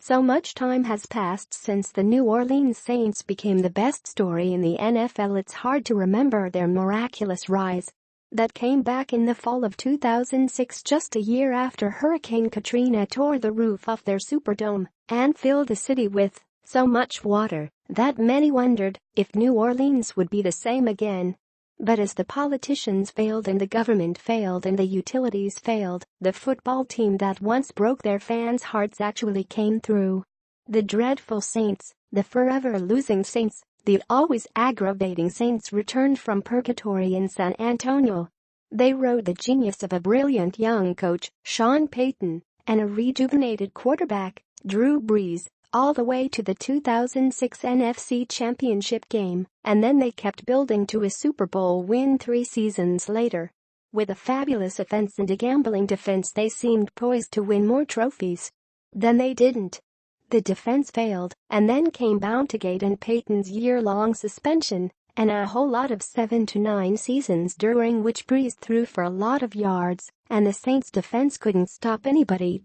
So much time has passed since the New Orleans Saints became the best story in the NFL, it's hard to remember their miraculous rise that came back in the fall of 2006, just a year after Hurricane Katrina tore the roof off their Superdome and filled the city with so much water that many wondered if New Orleans would be the same again. But as the politicians failed and the government failed and the utilities failed, the football team that once broke their fans' hearts actually came through. The dreadful Saints, the forever losing Saints, the always aggravating Saints returned from purgatory in San Antonio. They rode the genius of a brilliant young coach, Sean Payton, and a rejuvenated quarterback, Drew Brees, all the way to the 2006 NFC Championship game, and then they kept building to a Super Bowl win 3 seasons later. With a fabulous offense and a gambling defense, they seemed poised to win more trophies. Then they didn't. The defense failed, and then came Bountygate and Payton's year-long suspension, and a whole lot of 7 to 9 seasons during which Brees threw for a lot of yards, and the Saints' defense couldn't stop anybody.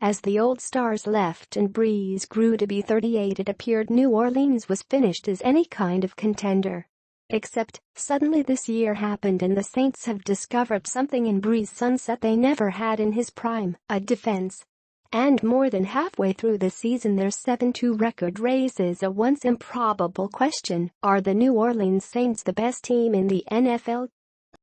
As the old stars left and Brees grew to be 38, it appeared New Orleans was finished as any kind of contender. Except, suddenly this year happened and the Saints have discovered something in Brees' sunset they never had in his prime, a defense. And more than halfway through the season their 7-2 record raises a once improbable question: are the New Orleans Saints the best team in the NFL?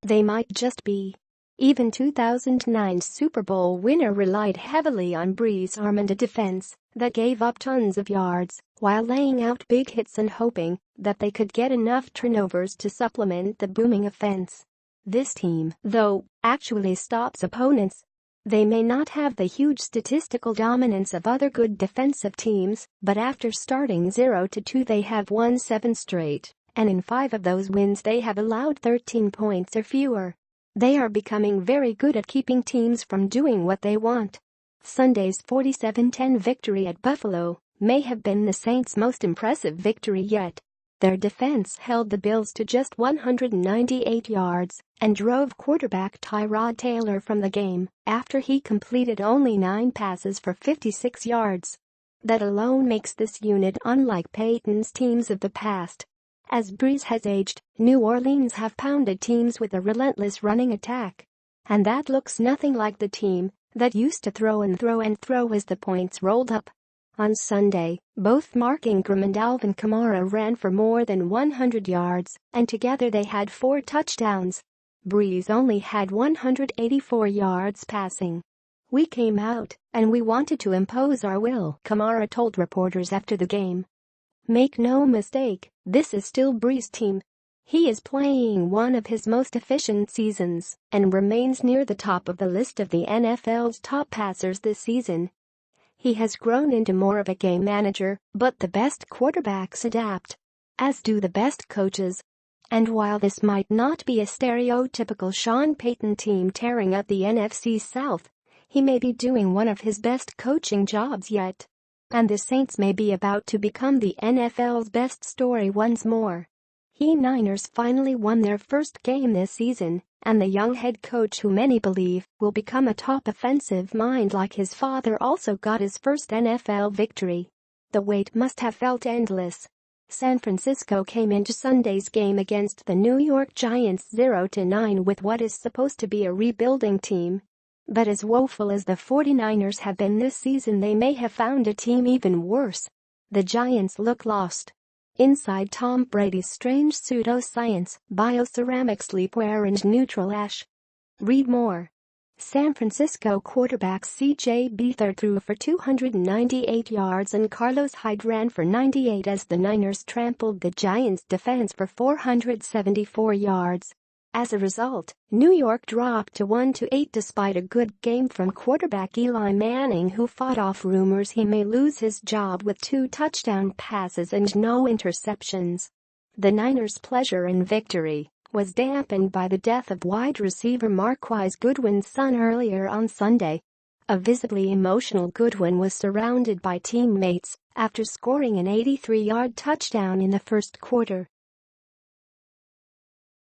They might just be. Even 2009's Super Bowl winner relied heavily on Brees' arm and a defense that gave up tons of yards while laying out big hits and hoping that they could get enough turnovers to supplement the booming offense. This team, though, actually stops opponents. They may not have the huge statistical dominance of other good defensive teams, but after starting 0-2 they have won 7 straight, and in 5 of those wins they have allowed 13 points or fewer. They are becoming very good at keeping teams from doing what they want. Sunday's 47-10 victory at Buffalo may have been the Saints' most impressive victory yet. Their defense held the Bills to just 198 yards and drove quarterback Tyrod Taylor from the game after he completed only 9 passes for 56 yards. That alone makes this unit unlike Payton's teams of the past. As Brees has aged, New Orleans have pounded teams with a relentless running attack. And that looks nothing like the team that used to throw and throw and throw as the points rolled up. On Sunday, both Mark Ingram and Alvin Kamara ran for more than 100 yards, and together they had 4 touchdowns. Brees only had 184 yards passing. "We came out, and we wanted to impose our will," Kamara told reporters after the game. "Make no mistake, this is still Brees' team. He is playing one of his most efficient seasons and remains near the top of the list of the NFL's top passers this season. He has grown into more of a game manager, but the best quarterbacks adapt, as do the best coaches. And while this might not be a stereotypical Sean Payton team tearing up the NFC South, he may be doing one of his best coaching jobs yet. And the Saints may be about to become the NFL's best story once more." The Niners finally won their first game this season, and the young head coach, who many believe will become a top offensive mind like his father, also got his first NFL victory. The wait must have felt endless. San Francisco came into Sunday's game against the New York Giants 0-9 with what is supposed to be a rebuilding team. But as woeful as the 49ers have been this season, they may have found a team even worse. The Giants look lost. Inside Tom Brady's strange pseudoscience, bioceramic sleepwear and neutral ash. Read more. San Francisco quarterback C.J. Beathard threw for 298 yards and Carlos Hyde ran for 98 as the Niners trampled the Giants' defense for 474 yards. As a result, New York dropped to 1-8 despite a good game from quarterback Eli Manning, who fought off rumors he may lose his job with 2 touchdown passes and no interceptions. The Niners' pleasure in victory was dampened by the death of wide receiver Marquise Goodwin's son earlier on Sunday. A visibly emotional Goodwin was surrounded by teammates after scoring an 83-yard touchdown in the first quarter.